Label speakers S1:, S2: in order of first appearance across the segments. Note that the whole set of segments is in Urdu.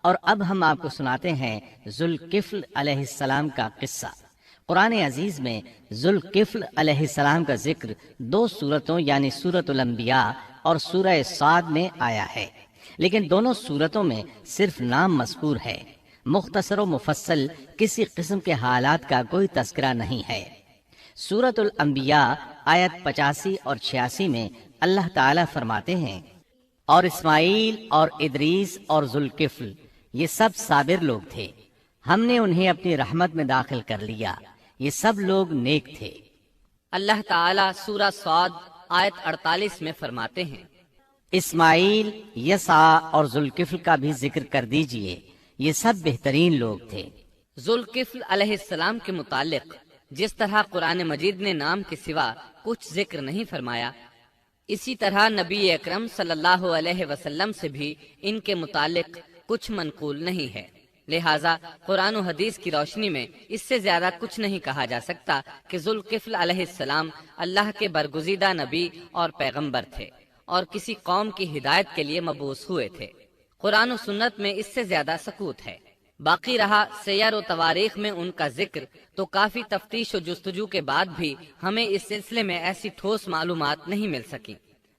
S1: اور اب ہم آپ کو سناتے ہیں ذوالکفل علیہ السلام کا قصہ۔ قرآن عزیز میں ذوالکفل علیہ السلام کا ذکر 2 سورتوں یعنی سورۃ الانبیاء اور سورہ صاد میں آیا ہے، لیکن دونوں سورتوں میں صرف نام مذکور ہے، مختصر و مفصل کسی قسم کے حالات کا کوئی تذکرہ نہیں ہے۔ سورۃ الانبیاء آیت 85 اور 86 میں اللہ تعالیٰ فرماتے ہیں، اور اسماعیل اور ادریس اور ذوالکفل یہ سب صابر لوگ تھے، ہم نے انہیں اپنی رحمت میں داخل کر لیا، یہ سب لوگ نیک تھے۔
S2: اللہ تعالیٰ سورہ صاد آیت 48 میں فرماتے ہیں،
S1: اسماعیل، یسع اور ذوالکفل کا بھی ذکر کر دیجئے، یہ سب بہترین لوگ تھے۔
S2: ذوالکفل علیہ السلام کے متعلق جس طرح قرآن مجید نے نام کے سوا کچھ ذکر نہیں فرمایا، اسی طرح نبی اکرم صلی اللہ علیہ وسلم سے بھی ان کے متعلق کچھ منقول نہیں ہے، لہٰذا قرآن و حدیث کی روشنی میں اس سے زیادہ کچھ نہیں کہا جا سکتا کہ ذوالکفل علیہ السلام اللہ کے برگزیدہ نبی اور پیغمبر تھے اور کسی قوم کی ہدایت کے لیے مبعوث ہوئے تھے۔ قرآن و سنت میں اس سے زیادہ سکوت ہے۔ باقی رہا سیر و تواریخ میں ان کا ذکر، تو کافی تفتیش و جستجو کے بعد بھی ہمیں اس سلسلے میں ایسی ٹھوس معلومات نہیں مل سکی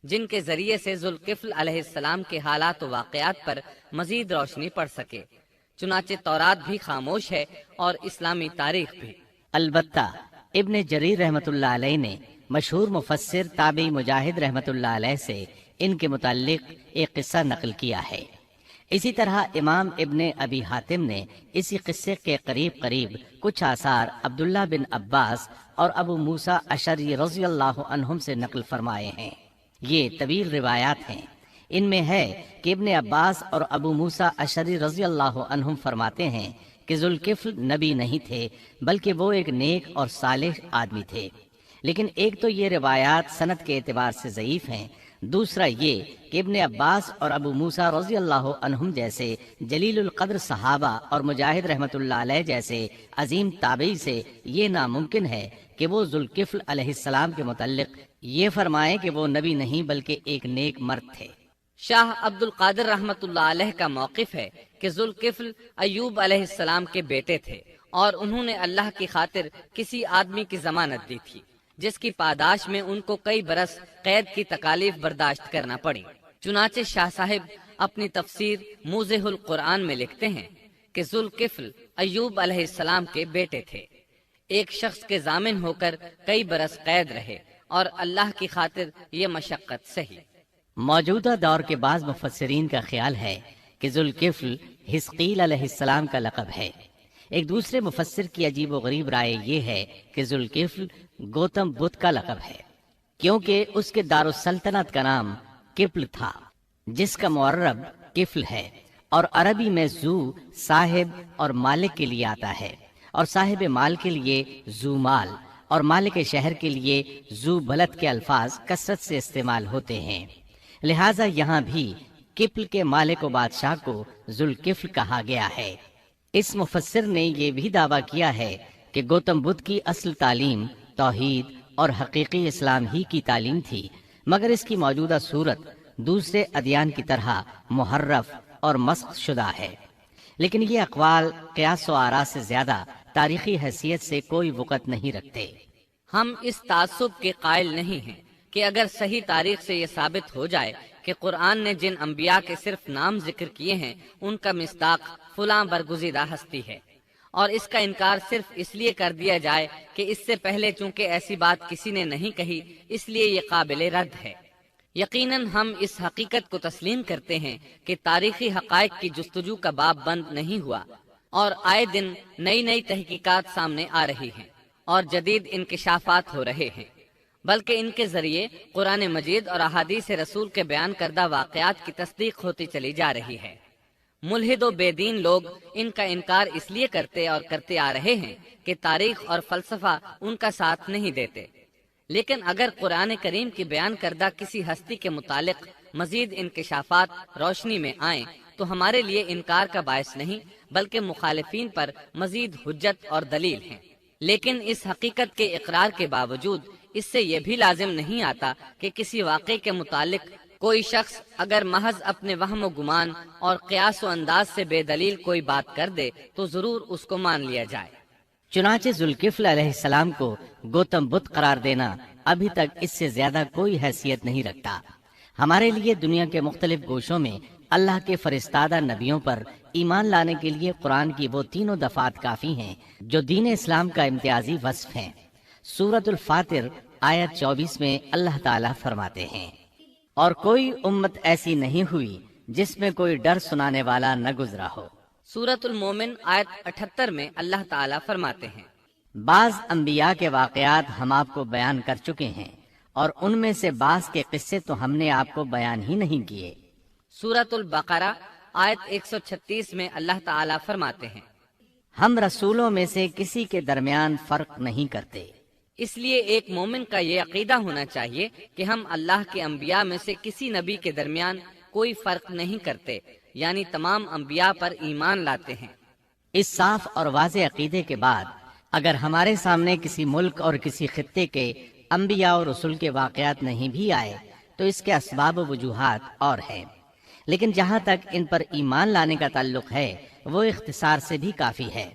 S2: جن کے ذریعے سے ذوالکفل علیہ السلام کے حالات و واقعات پر مزید روشنی پڑ سکے، چنانچہ تورات بھی خاموش ہے اور اسلامی تاریخ بھی۔
S1: البتہ ابن جریر رحمۃ اللہ علیہ نے مشہور مفسر تابعی مجاہد رحمۃ اللہ علیہ سے ان کے متعلق ایک قصہ نقل کیا ہے۔ اسی طرح امام ابن ابی حاتم نے اسی قصے کے قریب کچھ آثار عبداللہ بن عباس اور ابو موسیٰ اشعری رضی اللہ عنہم سے نقل فرمائے ہیں۔ یہ طویل روایات ہیں۔ ان میں ہے کہ ابن عباس اور ابو موسیٰ اشعری رضی اللہ عنہم فرماتے ہیں کہ ذوالکفل نبی نہیں تھے، بلکہ وہ ایک نیک اور صالح آدمی تھے، لیکن ایک تو یہ روایات سند کے اعتبار سے ضعیف ہیں، دوسرا یہ کہ ابن عباس اور ابو موسیٰ رضی اللہ عنہم جیسے جلیل القدر صحابہ اور مجاہد رحمۃ اللہ علیہ جیسے عظیم تابعی سے یہ ناممکن ہے کہ وہ ذوالکفل علیہ السلام کے متعلق یہ فرمائیں کہ وہ نبی نہیں بلکہ ایک نیک مرد تھے۔
S2: شاہ عبد القادر رحمۃ اللہ علیہ کا موقف ہے کہ ذوالکفل ایوب علیہ السلام کے بیٹے تھے اور انہوں نے اللہ کی خاطر کسی آدمی کی ضمانت دی تھی جس کی پاداش میں ان کو کئی برس قید کی تکالیف برداشت کرنا پڑی۔ چنانچہ شاہ صاحب اپنی تفسیر موضح القرآن میں لکھتے ہیں کہ ذوالکفل ایوب علیہ السلام کے بیٹے تھے، ایک شخص کے ضامن ہو کر کئی برس قید رہے اور اللہ کی خاطر یہ مشقت سہی۔
S1: موجودہ دور کے بعض مفسرین کا خیال ہے کہ ذوالکفل حزقیل علیہ السلام کا لقب ہے۔ ایک دوسرے مفسر کی عجیب و غریب رائے یہ ہے کہ ذوالکفل گوتم بدھ کا لقب ہے، کیونکہ اس کے دارالسلطنت کا نام کفل تھا، جس کا معرب کفل ہے، اور عربی میں ذو صاحب اور مالک کے لیے آتا ہے، اور صاحب مال کے لیے ذو مال اور مالک شہر کے لیے ذو بلد کے الفاظ کثرت سے استعمال ہوتے ہیں، لہٰذا یہاں بھی کفل کے مالک و بادشاہ کو ذوالکفل کہا گیا ہے۔ اس مفسر نے یہ بھی دعویٰ کیا ہے کہ گوتم بدھ کی اصل تعلیم توحید اور حقیقی اسلام ہی کی تعلیم تھی، مگر اس کی موجودہ صورت دوسرے ادیان کی طرح محرف اور مسخ شدہ ہے، لیکن یہ اقوال قیاس و آراء سے زیادہ تاریخی حیثیت سے کوئی وقت نہیں رکھتے۔
S2: ہم اس تعصب کے قائل نہیں ہیں کہ اگر صحیح تاریخ سے یہ ثابت ہو جائے کہ قرآن نے جن انبیاء کے صرف نام ذکر کیے ہیں ان کا مصداق فلاں برگزیدہ ہستی ہے، اور اس کا انکار صرف اس لیے کر دیا جائے کہ اس سے پہلے چونکہ ایسی بات کسی نے نہیں کہی اس لیے یہ قابل رد ہے۔ یقیناً ہم اس حقیقت کو تسلیم کرتے ہیں کہ تاریخی حقائق کی جستجو کا باب بند نہیں ہوا، اور آئے دن نئی تحقیقات سامنے آ رہی ہیں اور جدید انکشافات ہو رہے ہیں، بلکہ ان کے ذریعے قرآن مجید اور احادیث رسول کے بیان کردہ واقعات کی تصدیق ہوتی چلی جا رہی ہے۔ ملحد و بے دین لوگ ان کا انکار اس لیے کرتے اور کرتے آ رہے ہیں کہ تاریخ اور فلسفہ ان کا ساتھ نہیں دیتے، لیکن اگر قرآن کریم کی بیان کردہ کسی ہستی کے متعلق مزید انکشافات روشنی میں آئیں تو ہمارے لیے انکار کا باعث نہیں بلکہ مخالفین پر مزید حجت اور دلیل ہیں۔ لیکن اس حقیقت کے اقرار کے باوجود اس سے یہ بھی لازم نہیں آتا کہ کسی واقعے کے متعلق کوئی شخص اگر محض اپنے وہم و گمان اور قیاس و انداز سے بے دلیل کوئی بات کر دے تو ضرور اس کو مان لیا جائے۔
S1: چنانچہ ذوالکفل علیہ السلام کو گوتم بدھ قرار دینا ابھی تک اس سے زیادہ کوئی حیثیت نہیں رکھتا۔ ہمارے لیے دنیا کے مختلف گوشوں میں اللہ کے فرستادہ نبیوں پر ایمان لانے کے لیے قرآن کی وہ تینوں دفعات کافی ہیں جو دین اسلام کا امتیازی وصف ہیں۔ سورۃ الفاتر آیت 24 میں اللہ تعالیٰ فرماتے ہیں، اور کوئی امت ایسی نہیں ہوئی جس میں کوئی ڈر سنانے والا نہ گزرا ہو۔
S2: سورۃ المومن آیت 78 میں اللہ تعالیٰ فرماتے ہیں،
S1: بعض انبیاء کے واقعات ہم آپ کو بیان کر چکے ہیں، اور ان میں سے بعض کے قصے تو ہم نے آپ کو بیان ہی نہیں کیے۔
S2: سورۃ البقرہ آیت 136 میں اللہ تعالیٰ فرماتے ہیں،
S1: ہم رسولوں میں سے کسی کے درمیان فرق نہیں کرتے۔
S2: اس لیے ایک مومن کا یہ عقیدہ ہونا چاہیے کہ ہم اللہ کے انبیاء میں سے کسی نبی کے درمیان کوئی فرق نہیں کرتے، یعنی تمام انبیاء پر ایمان لاتے ہیں۔
S1: اس صاف اور واضح عقیدے کے بعد اگر ہمارے سامنے کسی ملک اور کسی خطے کے انبیاء اور رسول کے واقعات نہیں بھی آئے تو اس کے اسباب و وجوہات اور ہیں، لیکن جہاں تک ان پر ایمان لانے کا تعلق ہے وہ اختصار سے بھی کافی ہے،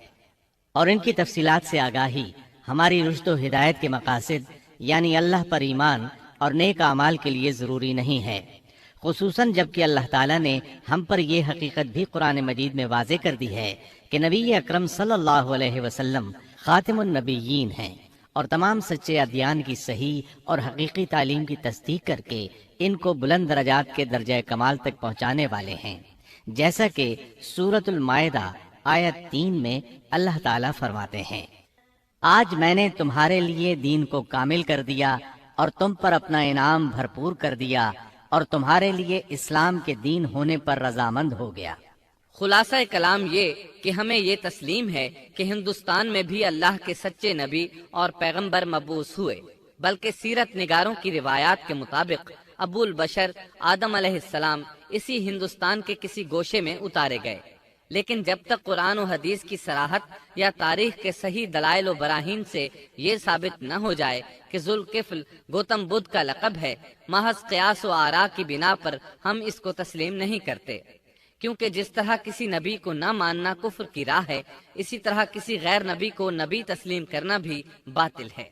S1: اور ان کی تفصیلات سے آگاہی ہماری رشد و ہدایت کے مقاصد یعنی اللہ پر ایمان اور نیک اعمال کے لیے ضروری نہیں ہے، خصوصاً جبکہ اللہ تعالیٰ نے ہم پر یہ حقیقت بھی قرآن مجید میں واضح کر دی ہے کہ نبی اکرم صلی اللہ علیہ وسلم خاتم النبیین ہیں، اور تمام سچے ادیان کی صحیح اور حقیقی تعلیم کی تصدیق کر کے ان کو بلند درجات کے درجہ کمال تک پہنچانے والے ہیں، جیسا کہ سورۃ المائدہ آیت 3 میں اللہ تعالیٰ فرماتے ہیں، آج میں نے تمہارے لیے دین کو کامل کر دیا اور تم پر اپنا انعام بھرپور کر دیا اور تمہارے لیے اسلام کے دین ہونے پر رضامند ہو گیا۔
S2: خلاصہ کلام یہ کہ ہمیں یہ تسلیم ہے کہ ہندوستان میں بھی اللہ کے سچے نبی اور پیغمبر مبعوث ہوئے، بلکہ سیرت نگاروں کی روایات کے مطابق ابو البشر آدم علیہ السلام اسی ہندوستان کے کسی گوشے میں اتارے گئے، لیکن جب تک قرآن و حدیث کی صراحت یا تاریخ کے صحیح دلائل و براہین سے یہ ثابت نہ ہو جائے کہ ذوالکفل گوتم بدھ کا لقب ہے، محض قیاس و آراء کی بنا پر ہم اس کو تسلیم نہیں کرتے، کیونکہ جس طرح کسی نبی کو نہ ماننا کفر کی راہ ہے، اسی طرح کسی غیر نبی کو نبی تسلیم کرنا بھی باطل ہے۔